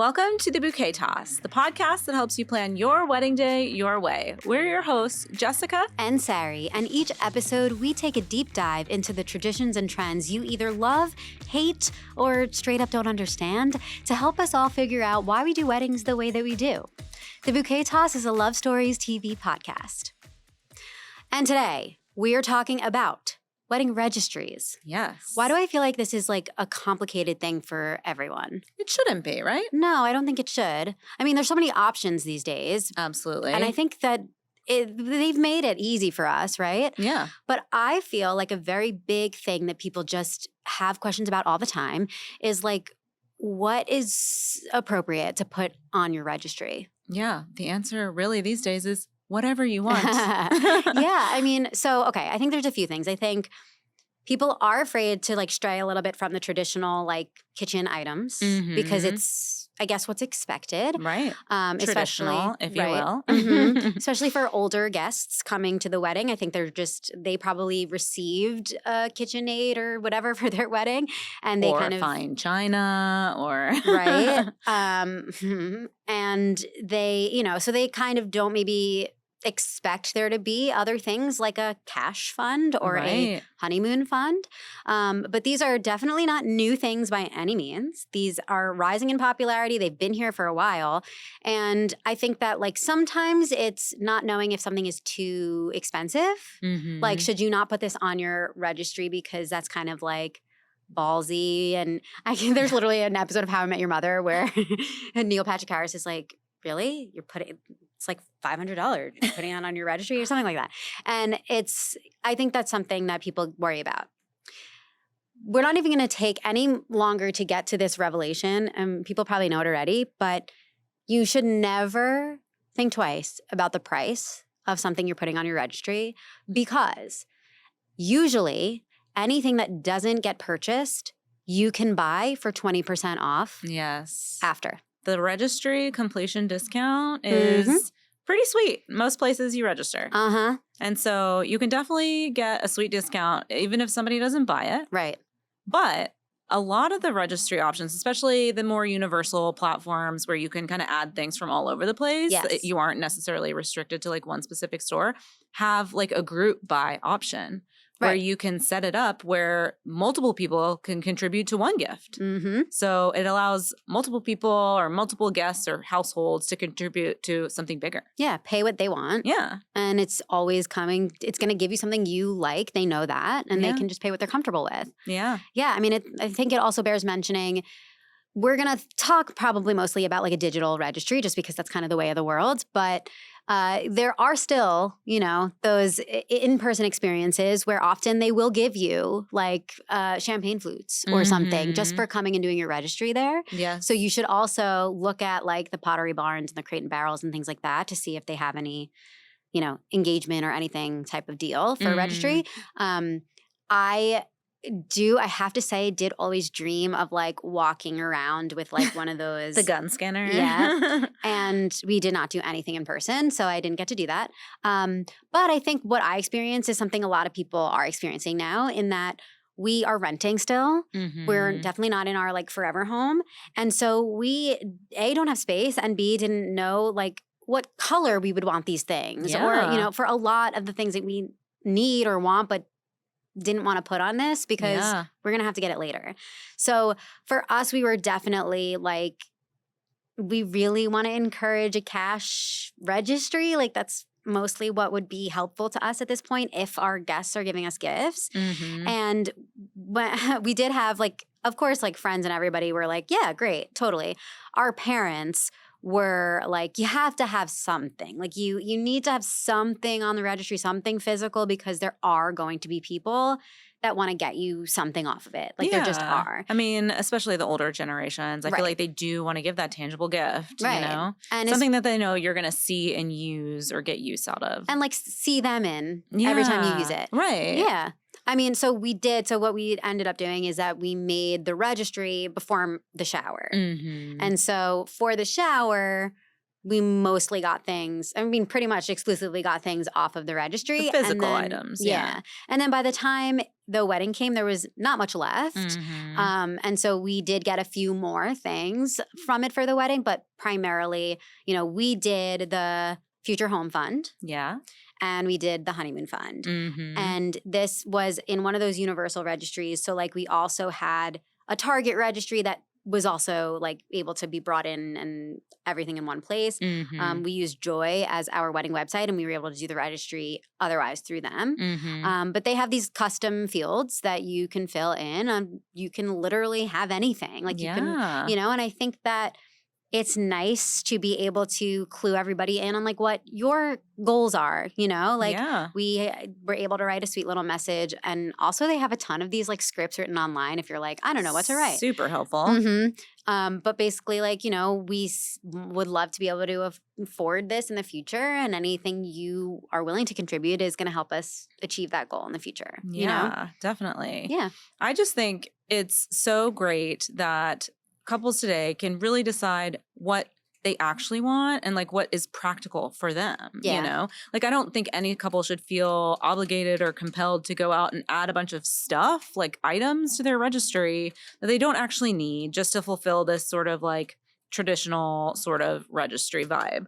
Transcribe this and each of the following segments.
Welcome to the Bouquet Toss, the podcast that helps you plan your wedding day your way. We're your hosts, Jessica and Sari, and each episode we take a deep dive into the traditions and trends you either love, hate, or straight up don't understand to help us all figure out why we do weddings the way that we do. The Bouquet Toss is a Love Stories TV podcast. And today, we are talking about wedding registries. Yes. Why do I feel like this is like a complicated thing for everyone? It shouldn't be, right? No, I don't think it should. I mean, there's so many options these days. Absolutely. And I think that they've made it easy for us, right? Yeah. But I feel like a very big thing that people just have questions about all the time is like, what is appropriate to put on your registry? Yeah. The answer really these days is whatever you want. Yeah. I mean, so, okay, I think there's a few things. I think people are afraid to like stray a little bit from the traditional like kitchen items because it's, I guess, what's expected. Right. Traditional, if you will. Especially for older guests coming to the wedding. I think they probably received a KitchenAid or whatever for their wedding. And they kind of fine china or. Right. And they, so they kind of don't maybe expect there to be other things like a cash fund or a honeymoon fund. But these are definitely not new things by any means. These are rising in popularity. They've been here for a while. And I think that like sometimes it's not knowing if something is too expensive. Like, should you not put this on your registry because that's kind of like ballsy? And there's literally an episode of How I Met Your Mother where Neil Patrick Harris is like, really? It's like $500 you're putting it on your registry or something like that. And I think that's something that people worry about. We're not even going to take any longer to get to this revelation, and people probably know it already, but you should never think twice about the price of something you're putting on your registry because usually anything that doesn't get purchased, you can buy for 20% off. Yes. After. The registry completion discount is pretty sweet. Most places you register. And so you can definitely get a sweet discount even if somebody doesn't buy it. Right. But a lot of the registry options, especially the more universal platforms where you can kind of add things from all over the place, you aren't necessarily restricted to like one specific store, have like a group buy option. Where you can set it up where multiple people can contribute to one gift. So it allows multiple people or multiple guests or households to contribute to something bigger. Yeah, pay what they want. Yeah. And it's always coming. It's going to give you something you like. They know that. And they can just pay what they're comfortable with. Yeah. Yeah, I mean, I think it also bears mentioning we're going to talk probably mostly about like a digital registry just because that's kind of the way of the world. But there are still, those in-person experiences where often they will give you like champagne flutes or something just for coming and doing your registry there. Yeah. So you should also look at like the Pottery Barns and the Crate and Barrels and things like that to see if they have any, engagement or anything type of deal for registry. I have to say, did always dream of like walking around with like one of those. The gun scanner. Yeah. And we did not do anything in person, so I didn't get to do that. But I think what I experienced is something a lot of people are experiencing now in that we are renting still. We're definitely not in our like forever home. And so we, A, don't have space, and B, didn't know like what color we would want these things. Yeah. Or, for a lot of the things that we need or want, but didn't want to put on this because we're going to have to get it later. So for us, we were definitely like, we really want to encourage a cash registry. Like that's mostly what would be helpful to us at this point if our guests are giving us gifts. And we did have like, of course, like friends and everybody were like, yeah, great, totally. Our parents were like, you have to have something. Like you need to have something on the registry, something physical, because there are going to be people that want to get you something off of it. Like there just are. I mean, especially the older generations. I feel like they do want to give that tangible gift, And something that they know you're going to see and use or get use out of. And like see them in every time you use it. Right. Yeah. I mean, so what we ended up doing is that we made the registry before the shower. And so for the shower, we mostly got things, I mean, pretty much exclusively got things off of the registry. The physical items. Yeah. And then by the time the wedding came, there was not much left. And so we did get a few more things from it for the wedding, but primarily, we did the Future Home Fund. Yeah. And we did the Honeymoon Fund. And this was in one of those universal registries. So we also had a Target registry that was also able to be brought in and everything in one place. We used Joy as our wedding website, and we were able to do the registry otherwise through them. But they have these custom fields that you can fill in. You can literally have anything. You can, and I think that it's nice to be able to clue everybody in on what your goals are, We were able to write a sweet little message. And also they have a ton of these scripts written online if you're I don't know what to write. Super helpful. But basically we would love to be able to afford this in the future, and anything you are willing to contribute is going to help us achieve that goal in the future. Definitely. Yeah. I just think it's so great that couples today can really decide what they actually want and what is practical for them. I don't think any couple should feel obligated or compelled to go out and add a bunch of stuff, items to their registry that they don't actually need just to fulfill this sort of traditional sort of registry vibe.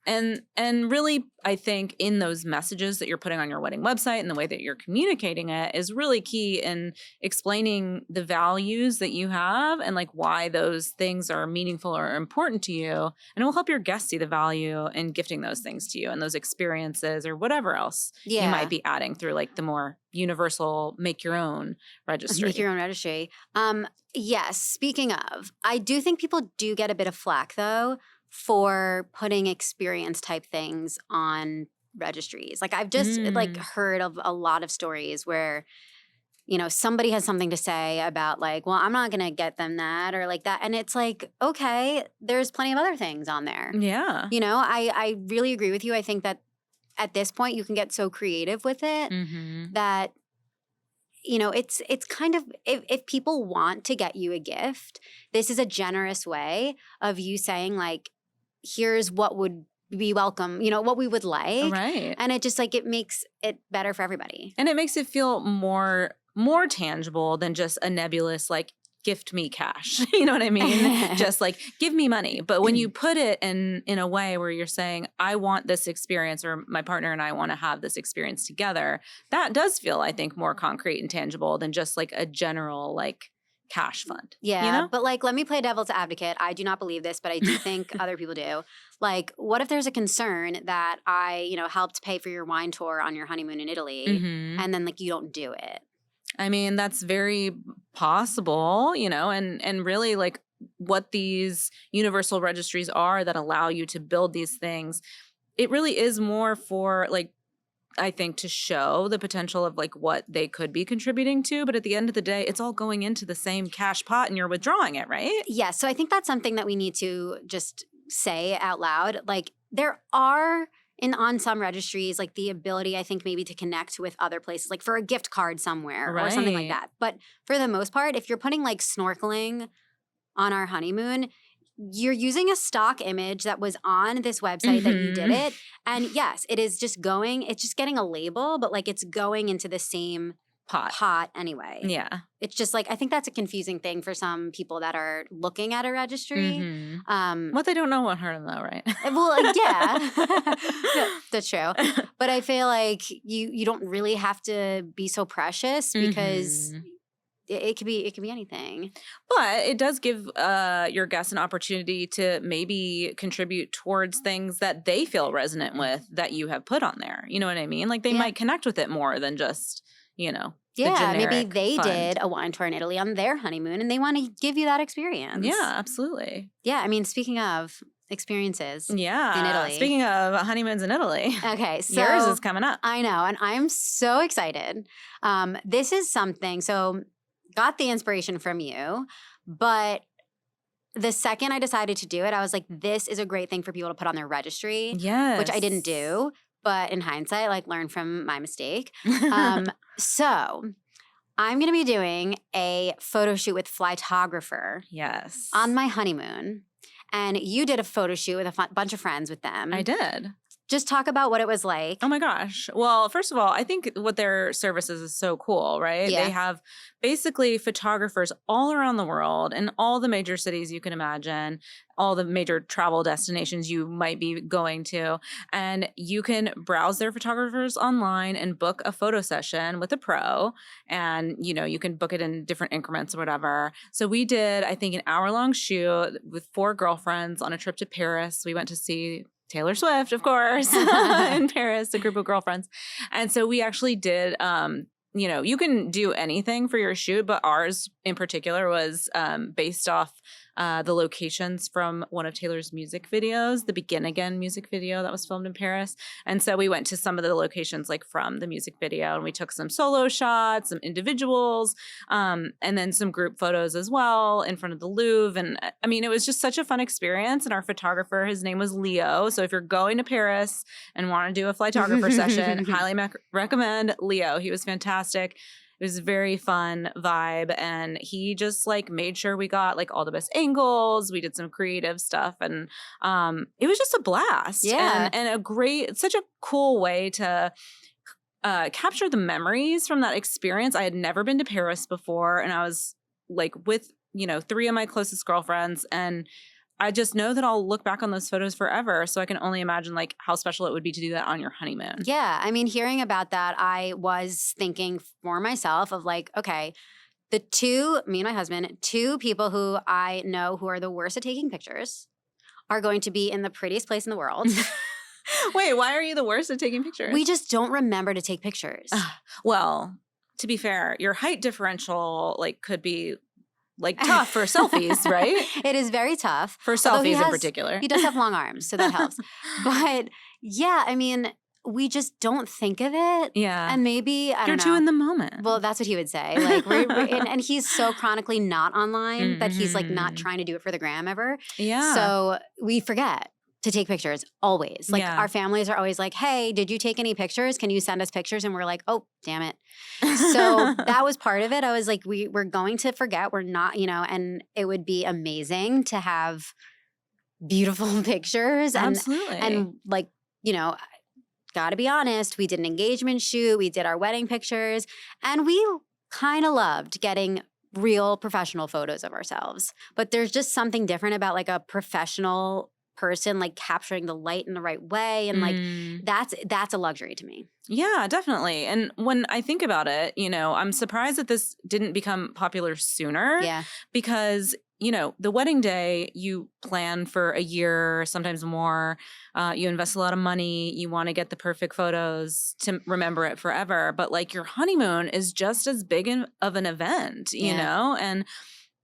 And really, I think in those messages that you're putting on your wedding website and the way that you're communicating it is really key in explaining the values that you have and why those things are meaningful or important to you. And it will help your guests see the value in gifting those things to you and those experiences or whatever else you might be adding through the more universal make your own registry. Make your own registry. Yes. Speaking of, I do think people do get a bit of flack though for putting experience type things on registries. I've just heard of a lot of stories where, somebody has something to say about well, I'm not going to get them that or that. And it's okay, there's plenty of other things on there. Yeah. I really agree with you. I think that at this point you can get so creative with it that it's kind of, if people want to get you a gift, this is a generous way of you saying here's what would be welcome, what we would like. Right. And it just it makes it better for everybody. And it makes it feel more tangible than just a nebulous gift me cash. You know what I mean? Just give me money. But when you put it in a way where you're saying, I want this experience, or my partner and I want to have this experience together, that does feel, I think, more concrete and tangible than just a general cash fund. Yeah. But let me play devil's advocate. I do not believe this, but I do think other people do. What if there's a concern that I, helped pay for your wine tour on your honeymoon in Italy and then you don't do it? I mean, that's very possible, and really what these universal registries are that allow you to build these things. It really is more for I think to show the potential of what they could be contributing to. But at the end of the day, it's all going into the same cash pot and you're withdrawing it, right? Yeah. So I think that's something that we need to just say out loud. There are on some registries, the ability, I think, maybe to connect with other places, for a gift card somewhere or something like that. But for the most part, if you're putting snorkeling on our honeymoon, you're using a stock image that was on this website that you did it. And yes, it's just getting a label, but it's going into the same pot anyway. Yeah. It's just I think that's a confusing thing for some people that are looking at a registry. What they don't know won't hurt them though, right? Well, yeah. That's true. But I feel you don't really have to be so precious because it could be anything. But it does give your guests an opportunity to maybe contribute towards things that they feel resonant with that you have put on there. You know what I mean? They might connect with it more than just, yeah, maybe they did a wine tour in Italy on their honeymoon and they want to give you that experience. Yeah, absolutely. Yeah, I mean, speaking of experiences in Italy. Speaking of honeymoons in Italy. Okay, so yours is coming up. I know, and I'm so excited. This is something, so got the inspiration from you, but the second I decided to do it, I was this is a great thing for people to put on their registry. Yes. Which I didn't do. But in hindsight, learn from my mistake. So I'm going to be doing a photo shoot with Flytographer. Yes. On my honeymoon. and you did a photo shoot with a bunch of friends with them. I did. Just talk about what it was like. Oh my gosh. Well, first of all, I think what their services is so cool, right? Yeah. They have basically photographers all around the world in all the major cities you can imagine, all the major travel destinations you might be going to. And you can browse their photographers online and book a photo session with a pro. And, you can book it in different increments or whatever. So we did, I think, an hour-long shoot with 4 girlfriends on a trip to Paris. We went to see Taylor Swift, of course, in Paris, a group of girlfriends. And so we actually did, you can do anything for your shoot, but ours in particular was based off the locations from one of Taylor's music videos, the Begin Again music video that was filmed in Paris. And so we went to some of the locations like from the music video, and we took some solo shots, some individuals, and then some group photos as well in front of the Louvre. And I mean, it was just such a fun experience. And our photographer, his name was Leo. So if you're going to Paris and want to do a Flytographer session, highly recommend Leo. He was fantastic. It was a very fun vibe, and he just like made sure we got like all the best angles. We did some creative stuff, and it was just a blast. Yeah. And such a cool way to capture the memories from that experience. I had never been to Paris before, and I was like with 3 of my closest girlfriends, and I just know that I'll look back on those photos forever. So I can only imagine like how special it would be to do that on your honeymoon. Yeah. I mean, hearing about that, I was thinking for myself of like, okay, me and my husband, 2 people who I know who are the worst at taking pictures are going to be in the prettiest place in the world. Wait, why are you the worst at taking pictures? We just don't remember to take pictures. Well, to be fair, your height differential like could be like tough for selfies, right? It is very tough. For selfies in particular. He does have long arms, so that helps. But yeah, I mean, we just don't think of it. Yeah. And maybe, I don't know. You're too in the moment. Well, that's what he would say. Like, and he's so chronically not online that he's like not trying to do it for the gram ever. Yeah. So we forget to take pictures always. Like our families are always like, hey, did you take any pictures? Can you send us pictures? And we're like, oh, damn it. So that was part of it. I was like, we're going to forget. We're not, and it would be amazing to have beautiful pictures. Absolutely. And like, gotta be honest, we did an engagement shoot. We did our wedding pictures. And we kind of loved getting real professional photos of ourselves. But there's just something different about like a professional person like capturing the light in the right way, and like that's a luxury to me. Yeah, definitely. And when I think about it, I'm surprised that this didn't become popular sooner. Yeah. Because the wedding day, you plan for a year, sometimes more. You invest a lot of money. You want to get the perfect photos to remember it forever. But like your honeymoon is just as big of an event, you know?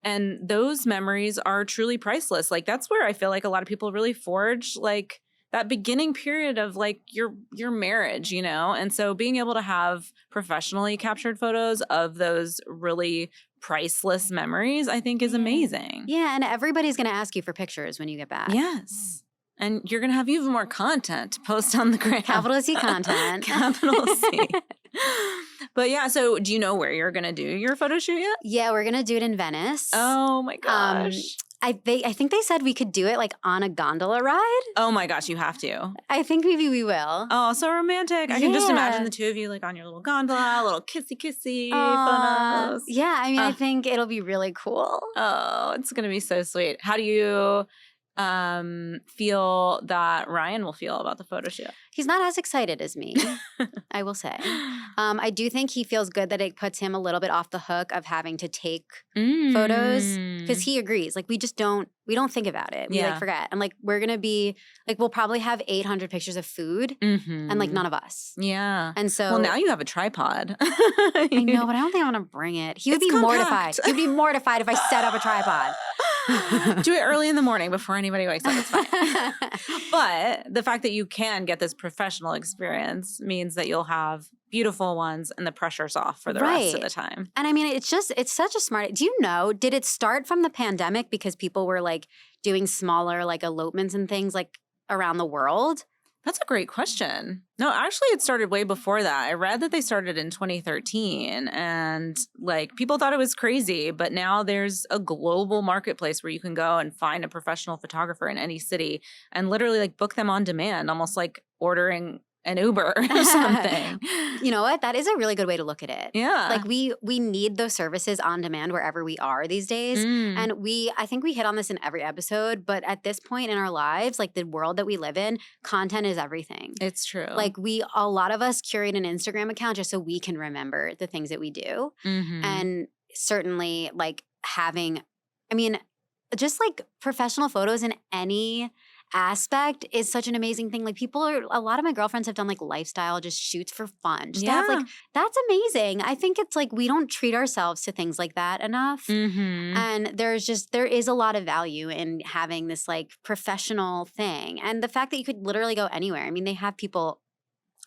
And those memories are truly priceless. Like that's where I feel like a lot of people really forge like that beginning period of like your marriage, And so being able to have professionally captured photos of those really priceless memories, I think is amazing. Yeah, and everybody's going to ask you for pictures when you get back. Yes. And you're going to have even more content to post on the gram. Capital C content. Capital C. But yeah, so do you know where you're going to do your photo shoot yet? Yeah, we're going to do it in Venice. Oh my gosh. I think they said we could do it like on a gondola ride. Oh my gosh, you have to. I think maybe we will. Oh, so romantic. I can just imagine the 2 of you like on your little gondola, a little kissy photos. Yeah, I mean, I think it'll be really cool. Oh, it's going to be so sweet. How do you feel that Ryan will feel about the photo shoot? He's not as excited as me, I will say. I do think he feels good that it puts him a little bit off the hook of having to take photos, because he agrees. Like we don't think about it. We like forget. And like we're going to be like, we'll probably have 800 pictures of food and like none of us. Yeah. And so. Well, now you have a tripod. I know, but I don't think I want to bring it. He would be mortified. He'd be mortified if I set up a tripod. Do it early in the morning before anybody wakes up. It's fine. But the fact that you can get this professional experience means that you'll have beautiful ones and the pressure's off for the rest of the time. And I mean, it's such a smart. Do you know, did it start from the pandemic because people were like doing smaller like elopements and things like around the world? That's a great question. No, actually, it started way before that. I read that they started in 2013 and like people thought it was crazy, but now there's a global marketplace where you can go and find a professional photographer in any city and literally like book them on demand, almost like ordering an Uber or something. You know what? That is a really good way to look at it. Yeah. Like we need those services on demand wherever we are these days. And I think we hit on this in every episode, but at this point in our lives, like the world that we live in, content is everything. It's true. Like a lot of us curate an Instagram account just so we can remember the things that we do. And certainly like just like professional photos in any aspect is such an amazing thing. Like a lot of my girlfriends have done like lifestyle just shoots for fun. Just to have, like, that's amazing. I think it's like we don't treat ourselves to things like that enough. And there is a lot of value in having this like professional thing. And the fact that you could literally go anywhere. I mean, they have people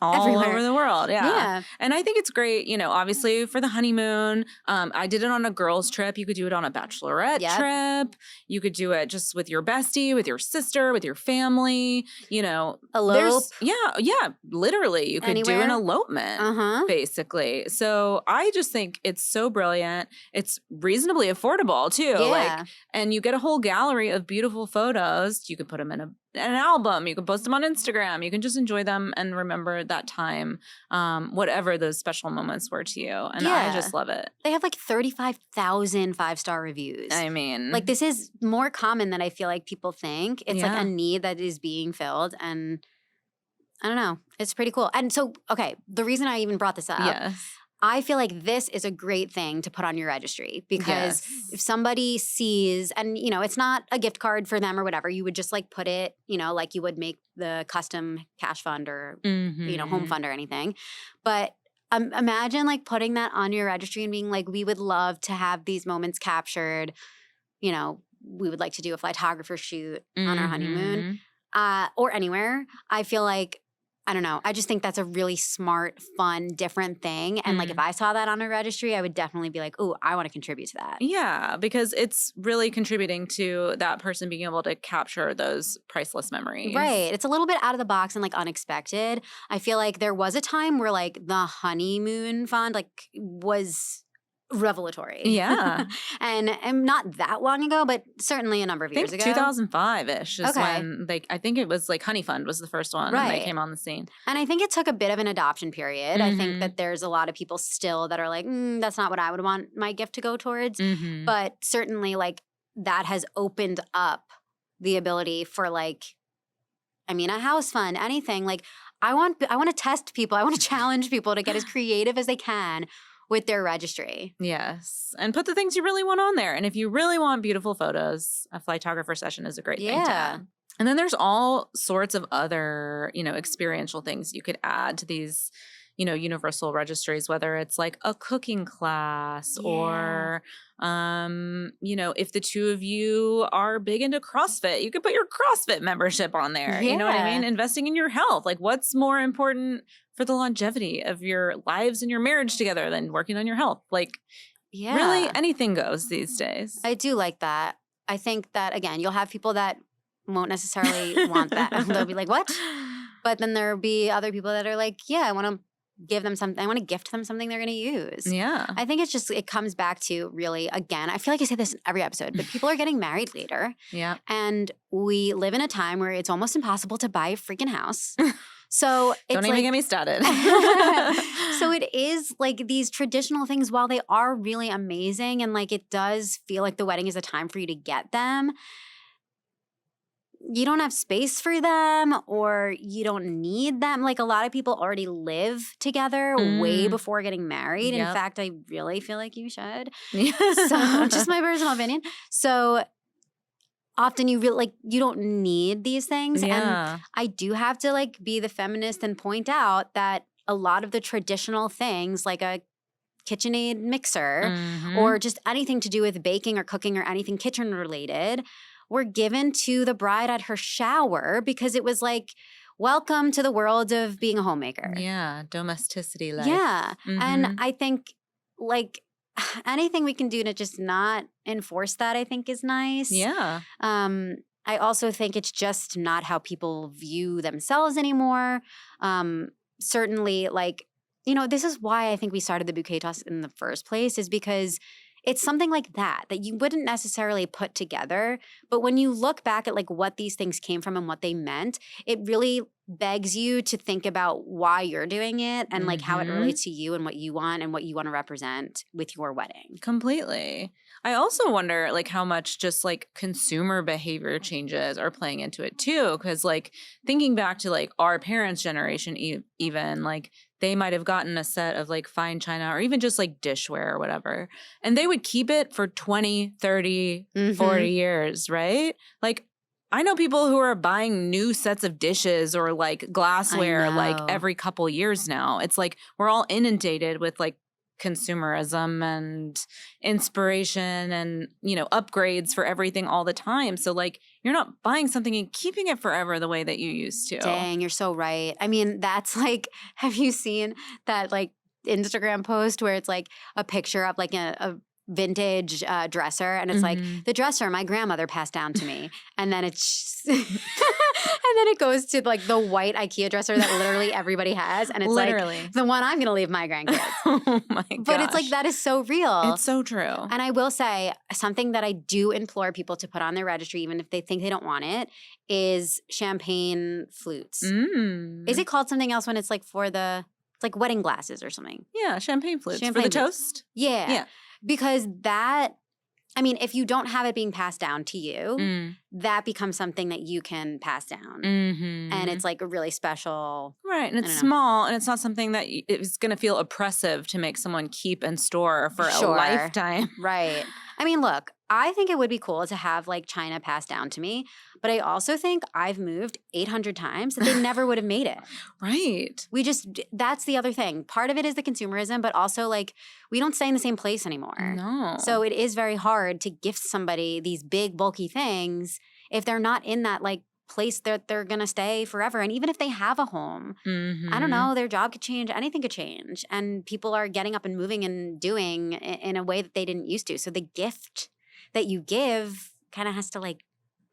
all everywhere. over the world. Yeah. And I think it's great, you know, obviously for the honeymoon. I did it on a girls' trip. You could do it on a bachelorette trip. You could do it just with your bestie, with your sister, with your family, you know. Elope. Yeah. Literally. You could do an elopement, basically. So I just think it's so brilliant. It's reasonably affordable too. Yeah. And you get a whole gallery of beautiful photos. You could put them in an album. You can post them on Instagram. You can just enjoy them and remember that time, whatever those special moments were to you. And I just love it. They have like 35,000 5-star reviews. I mean, like this is more common than I feel like people think. It's like a need that is being filled. And I don't know. It's pretty cool. And so, okay, the reason I even brought this up, I feel like this is a great thing to put on your registry because if somebody sees, and you know, it's not a gift card for them or whatever, you would just like put it, you know, like you would make the custom cash fund or, you know, home fund or anything. But imagine like putting that on your registry and being like, we would love to have these moments captured. You know, we would like to do a Flytographer shoot on our honeymoon or anywhere. I feel like, I don't know. I just think that's a really smart, fun, different thing. And like if I saw that on a registry, I would definitely be like, oh, I want to contribute to that. Yeah, because it's really contributing to that person being able to capture those priceless memories. Right. It's a little bit out of the box and like unexpected. I feel like there was a time where like the honeymoon fund like was revelatory. Yeah. and not that long ago, but certainly a number of years ago. 2005-ish is when I think it was like Honey Fund was the first one when they came on the scene. And I think it took a bit of an adoption period. I think that there's a lot of people still that are like, that's not what I would want my gift to go towards. But certainly like that has opened up the ability for like, I mean, a house fund, anything. Like I want to test people. I want to challenge people to get as creative as they can with their registry. Yes. And put the things you really want on there. And if you really want beautiful photos, a Flytographer session is a great thing to add. And then there's all sorts of other, you know, experiential things you could add to these, you know, universal registries, whether it's like a cooking class or, you know, if the two of you are big into CrossFit, you could put your CrossFit membership on there. You know what I mean? Investing in your health. Like what's more important for the longevity of your lives and your marriage together than working on your health? Like really anything goes these days. I do like that. I think that, again, you'll have people that won't necessarily want that. They'll be like, what? But then there'll be other people that are like, yeah, I want to give them something. I want to gift them something they're going to use. Yeah. I think it's just, it comes back to really, again, I feel like I say this in every episode, but people are getting married later. Yeah. And we live in a time where it's almost impossible to buy a freaking house. So it's don't even get me started. So it is like these traditional things, while they are really amazing and like it does feel like the wedding is a time for you to get them, you don't have space for them or you don't need them. Like a lot of people already live together way before getting married. In fact, I really feel like you should. So just my personal opinion. So often you really like you don't need these things. And I do have to like be the feminist and point out that a lot of the traditional things like a KitchenAid mixer or just anything to do with baking or cooking or anything kitchen related were given to the bride at her shower because it was like, welcome to the world of being a homemaker. Yeah, domesticity life. Yeah. And I think like anything we can do to just not enforce that, I think is nice. Yeah. I also think it's just not how people view themselves anymore. Certainly, like, you know, this is why I think we started the Bouquet Toss in the first place, is because it's something like that you wouldn't necessarily put together. But when you look back at like what these things came from and what they meant, it really begs you to think about why you're doing it and like how it relates to you and what you want to represent with your wedding. Completely. I also wonder like how much just like consumer behavior changes are playing into it too. Cause like thinking back to like our parents' generation, even like they might have gotten a set of like fine china or even just like dishware or whatever. And they would keep it for 20, 30, 40 years, right? Like I know people who are buying new sets of dishes or like glassware like every couple years now. It's like we're all inundated with like consumerism and inspiration and, you know, upgrades for everything all the time. So like you're not buying something and keeping it forever the way that you used to. Dang, you're so right. I mean, that's like, have you seen that like Instagram post where it's like a picture of like a vintage dresser and it's like the dresser my grandmother passed down to me, and then it's and then it goes to like the white IKEA dresser that literally everybody has, and it's like the one I'm gonna leave my grandkids. Oh my gosh. But it's like that is so real. It's so true. And I will say something that I do implore people to put on their registry, even if they think they don't want it, is champagne flutes. Is it called something else when it's like for the like wedding glasses or something? Yeah, champagne flutes for the toast. Yeah. Because that, I mean, if you don't have it being passed down to you, that becomes something that you can pass down. And it's like a really special. Right. And it's small and it's not something that it's going to feel oppressive to make someone keep and store for a lifetime. Right. I mean, look, I think it would be cool to have like china passed down to me, but I also think I've moved 800 times that they never would have made it. Right. That's the other thing. Part of it is the consumerism, but also like we don't stay in the same place anymore. No. So it is very hard to gift somebody these big bulky things if they're not in that like place that they're going to stay forever. And even if they have a home, I don't know, their job could change, anything could change. And people are getting up and moving and doing in a way that they didn't used to. So the gift that you give kind of has to like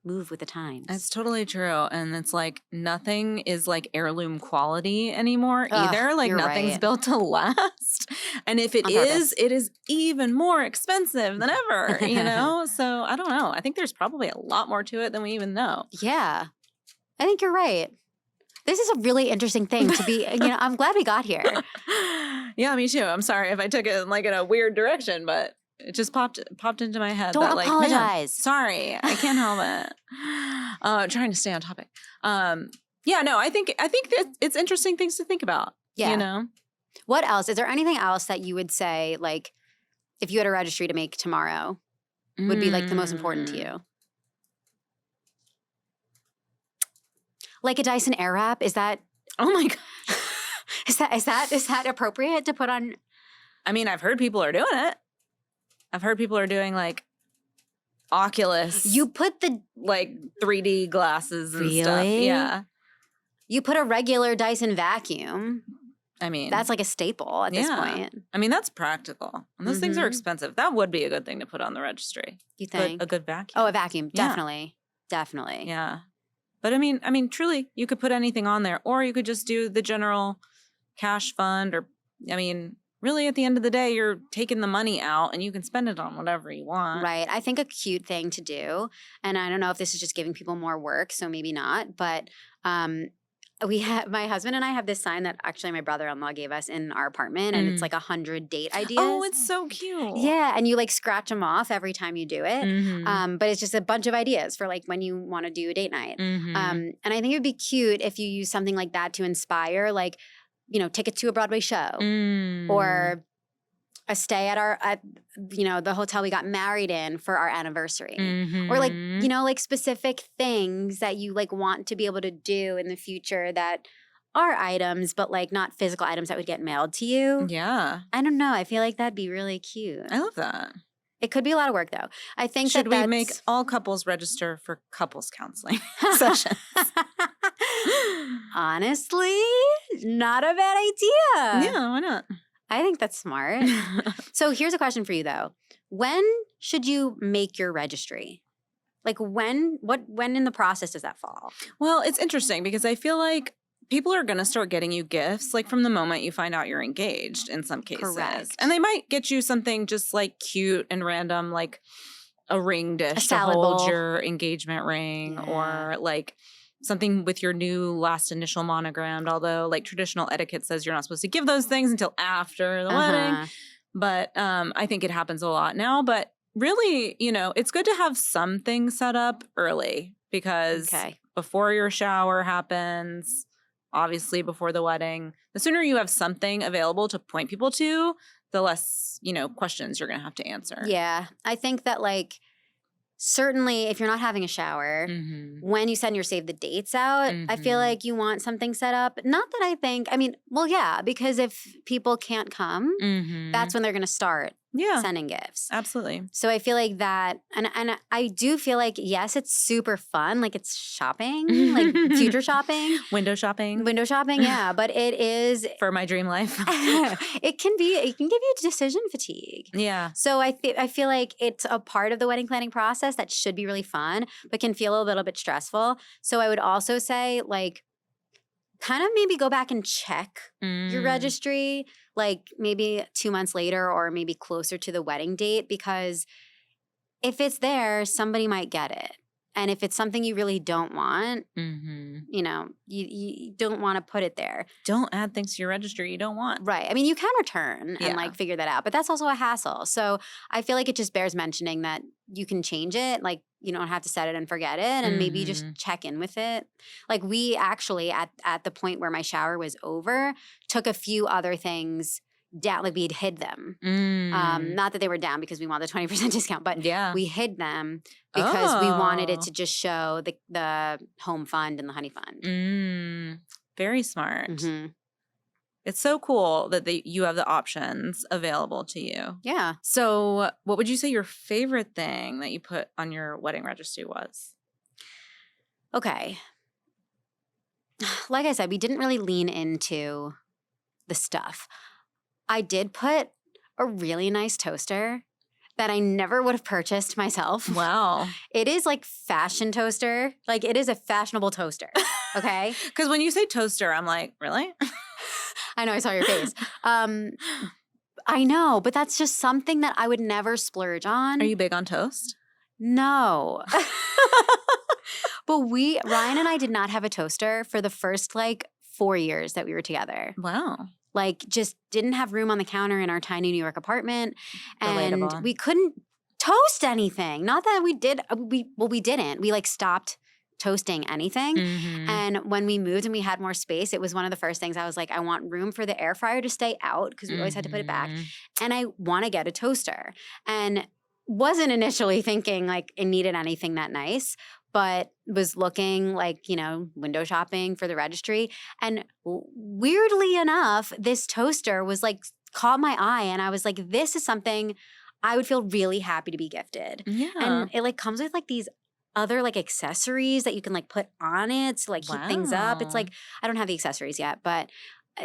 move with the times. That's totally true. And it's like nothing is like heirloom quality anymore either. Like nothing's built to last. And if it is even more expensive than ever, you know? So I don't know. I think there's probably a lot more to it than we even know. Yeah. I think you're right. This is a really interesting thing to be, you know, I'm glad we got here. Yeah, me too. I'm sorry if I took it like in a weird direction, but it just popped into my head. Don't that, like, apologize. Man, sorry, I can't help it. Trying to stay on topic. Yeah, no, I think that it's interesting things to think about. Yeah. You know? What else? Is there anything else that you would say, like, if you had a registry to make tomorrow, would be like the most important to you? Like a Dyson Airwrap? Is that? Oh my gosh. Is that appropriate to put on? I mean, I've heard people are doing it. I've heard people are doing like Oculus. You put the like 3D glasses and really? stuff. Yeah. You put a regular Dyson vacuum. I mean, that's like a staple at this point. I mean, that's practical. And those things are expensive. That would be a good thing to put on the registry. You think? A good vacuum. Oh, a vacuum. Definitely. Definitely. Yeah. But I mean, truly, you could put anything on there, or you could just do the general cash fund, or, I mean, really at the end of the day, you're taking the money out and you can spend it on whatever you want. Right. I think a cute thing to do, and I don't know if this is just giving people more work, so maybe not, but my husband and I have this sign that actually my brother-in-law gave us in our apartment, and it's like 100 date ideas. Oh, it's so cute. Yeah, and you like scratch them off every time you do it. But it's just a bunch of ideas for like when you want to do a date night. And I think it would be cute if you use something like that to inspire, like, you know, tickets to a Broadway show or a stay at the hotel we got married in for our anniversary, or like, you know, like specific things that you like want to be able to do in the future that are items, but like not physical items that would get mailed to you. Yeah. I don't know. I feel like that'd be really cute. I love that. It could be a lot of work though. I think Should we make all couples register for couples counseling sessions? Honestly, not a bad idea. Yeah, why not? I think that's smart. So here's a question for you though. When should you make your registry? Like when in the process does that fall? Well, it's interesting because I feel like people are going to start getting you gifts like from the moment you find out you're engaged in some cases. Correct. And they might get you something just like cute and random, like a ring dish to hold bowl. your engagement ring, or like something with your new last initial monogrammed, although like traditional etiquette says you're not supposed to give those things until after the wedding. But I think it happens a lot now. But really, it's good to have some things set up early because before your shower happens, obviously before the wedding, the sooner you have something available to point people to, the less, questions you're going to have to answer. Yeah. I think that like certainly if you're not having a shower, when you send your save the dates out, I feel like you want something set up. Not that I think, because if people can't come, that's when they're going to start sending gifts. Absolutely. So I feel like that, and I do feel like, yes, it's super fun. Like it's shopping, like future shopping. Window shopping, yeah. But it is. For my dream life. It can give you decision fatigue. Yeah. So I feel like it's a part of the wedding planning process that should be really fun, but can feel a little bit stressful. So I would also say like, kind of maybe go back and check your registry, like maybe 2 months later or maybe closer to the wedding date, because if it's there, somebody might get it. And if it's something you really don't want, you don't want to put it there. Don't add things to your registry you don't want. Right. I mean, you can return and like figure that out, but that's also a hassle. So I feel like it just bears mentioning that you can change it. Like you don't have to set it and forget it, and maybe just check in with it. Like we actually at the point where my shower was over, took a few other things down, like we'd hid them. Not that they were down because we want the 20% discount, but we hid them because we wanted it to just show the home fund and the honey fund. Very smart. It's so cool that you have the options available to you. Yeah. So what would you say your favorite thing that you put on your wedding registry was? Okay. Like I said, we didn't really lean into the stuff. I did put a really nice toaster that I never would have purchased myself. Wow. It is like fashion toaster. Like it is a fashionable toaster. Okay? Because when you say toaster, I'm like, really? I know, I saw your face. I know, but that's just something that I would never splurge on. Are you big on toast? No. But Ryan and I did not have a toaster for the first 4 years that we were together. Wow. Just didn't have room on the counter in our tiny New York apartment. Relatable. And we couldn't toast anything. Not that we did. We didn't. We stopped toasting anything. And when we moved and we had more space, it was one of the first things I was like, I want room for the air fryer to stay out because we always had to put it back. And I want to get a toaster. And wasn't initially thinking it needed anything that nice, but was looking window shopping for the registry. And weirdly enough, this toaster was caught my eye, and I was like, this is something I would feel really happy to be gifted. Yeah. And it comes with these other accessories that you can put on it to heat things up. It's I don't have the accessories yet, but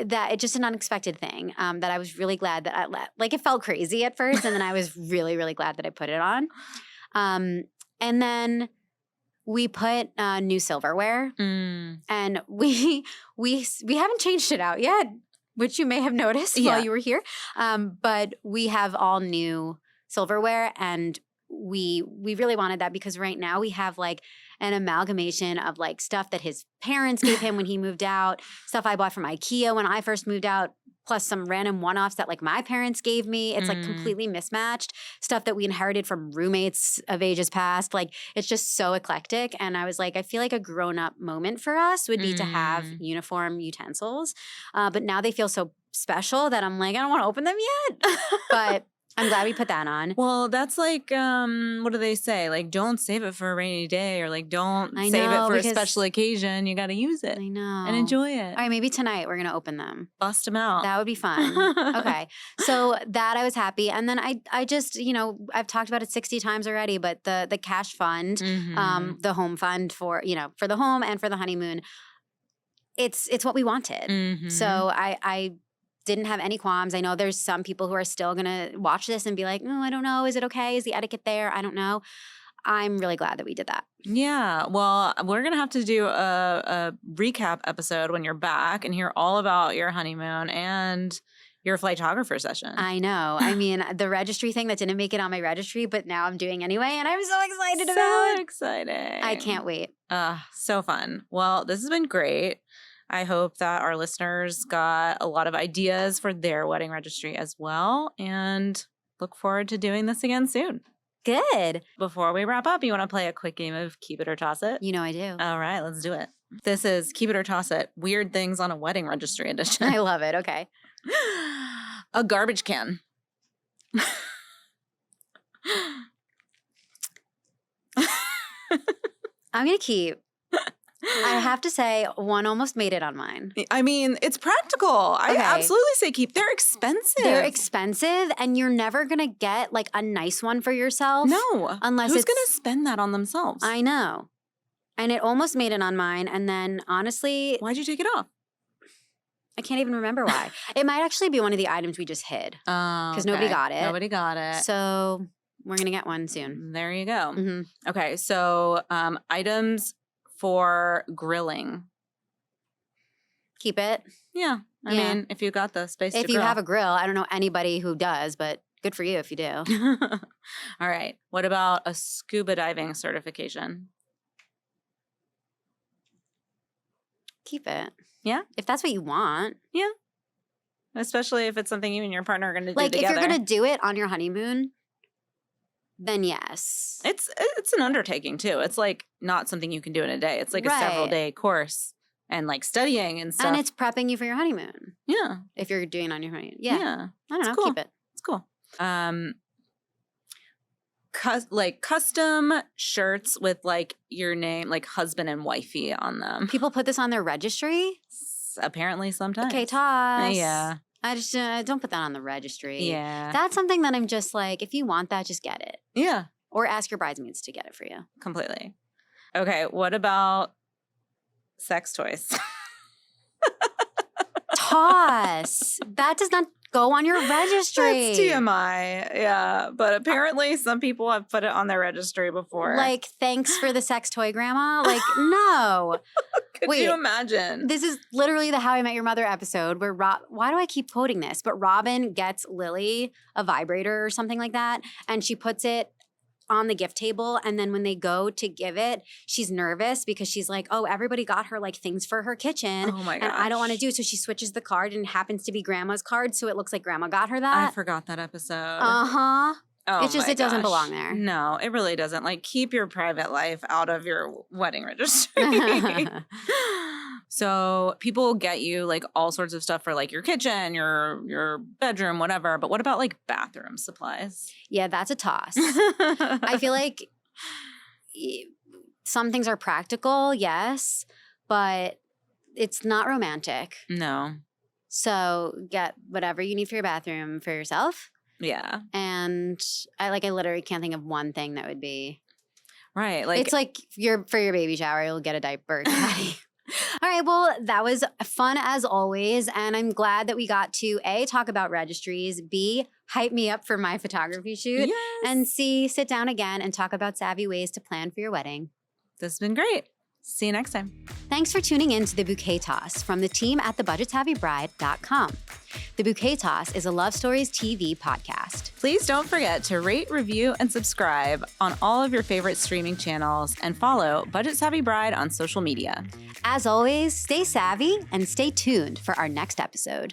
that it's just an unexpected thing that I was really glad that it felt crazy at first, and then I was really, really glad that I put it on. And then we put new silverware, and we haven't changed it out yet, which you may have noticed while you were here. But we have all new silverware, and we really wanted that because right now we have an amalgamation of stuff that his parents gave him when he moved out, stuff I bought from IKEA when I first moved out, plus some random one-offs that my parents gave me. It's completely mismatched, stuff that we inherited from roommates of ages past. It's just so eclectic. And I was I feel like a grown-up moment for us would be to have uniform utensils. But now they feel so special that I'm I don't want to open them yet. But I'm glad we put that on. Well, that's what do they say? Don't save it for a rainy day, or don't save it for a special occasion. You got to use it. I know. And enjoy it. All right, maybe tonight we're going to open them. Bust them out. That would be fun. Okay. So that I was happy. And then I just, I've talked about it 60 times already, but the cash fund, the home fund for the home and for the honeymoon, it's what we wanted. So I didn't have any qualms. I know there's some people who are still going to watch this and be like, oh, I don't know. Is it okay? Is the etiquette there? I don't know. I'm really glad that we did that. Yeah. Well, we're going to have to do a recap episode when you're back and hear all about your honeymoon and your Flytographer session. I know. I mean, the registry thing that didn't make it on my registry, but now I'm doing anyway, and I'm so excited about it. So exciting. I can't wait. So fun. Well, this has been great. I hope that our listeners got a lot of ideas for their wedding registry as well, and look forward to doing this again soon. Good. Before we wrap up, you want to play a quick game of Keep It or Toss It? You know I do. All right, let's do it. This is Keep It or Toss It, Weird Things on a Wedding Registry edition. I love it. Okay. A garbage can. I'm going to keep. I have to say, one almost made it on mine. I mean, it's practical. I absolutely say keep. They're expensive. They're expensive, and you're never going to get like a nice one for yourself. No. Unless Who's going to spend that on themselves? I know. And it almost made it on mine. And then honestly, why'd you take it off? I can't even remember why. It might actually be one of the items we just hid. Because nobody got it. Nobody got it. So we're going to get one soon. There you go. Mm-hmm. Okay. So items for grilling. Keep it. Yeah. I mean, if you got the space to grill. If you have a grill, I don't know anybody who does, but good for you if you do. All right. What about a scuba diving certification? Keep it. Yeah? If that's what you want. Yeah. Especially if it's something you and your partner are going to do like, together. if you're going to do it on your honeymoon, then yes. It's an undertaking, too. It's like not something you can do in a day. It's like a several-day course and like studying and stuff. And it's prepping you for your honeymoon. Yeah. If you're doing it on your honeymoon. Yeah. I don't know. Cool. Keep it. It's cool. Custom shirts with like your name, like husband and wifey on them. People put this on their registry? Apparently sometimes. Bouquet Toss. Yeah. I just don't put that on the registry. Yeah. That's something that I'm just like, if you want that, just get it. Yeah. Or ask your bridesmaids to get it for you. Completely. Okay. What about sex toys? Toss. That does not go on your registry. That's TMI. Yeah. But apparently some people have put it on their registry before. Like, thanks for the sex toy, grandma. Like, no. Could you imagine? This is literally the How I Met Your Mother episode where why do I keep quoting this? But Robin gets Lily a vibrator or something like that, and she puts it on the gift table, and then when they go to give it, she's nervous because she's like, oh, everybody got her like things for her kitchen. Oh my gosh. And I don't want to do it. So she switches the card and it happens to be grandma's card, so it looks like grandma got her that. I forgot that episode. Uh-huh. Oh, it's just, it doesn't belong there. No, it really doesn't. Like, keep your private life out of your wedding registry. So people get you like all sorts of stuff for like your kitchen, your bedroom, whatever. But what about like bathroom supplies? Yeah, that's a toss. I feel like some things are practical, yes, but it's not romantic. No. So get whatever you need for your bathroom for yourself. Yeah. And I literally can't think of one thing that would be right. Like, it's like for your baby shower, you'll get a diaper. All right, well, that was fun as always, and I'm glad that we got to A, talk about registries, B, hype me up for my photography shoot, and C, sit down again and talk about savvy ways to plan for your wedding. This has been great. See you next time. Thanks for tuning in to the Bouquet Toss from the team at thebudgetsavvybride.com. The Bouquet Toss is a Love Stories TV podcast. Please don't forget to rate, review, and subscribe on all of your favorite streaming channels and follow Budget Savvy Bride on social media. As always, stay savvy and stay tuned for our next episode.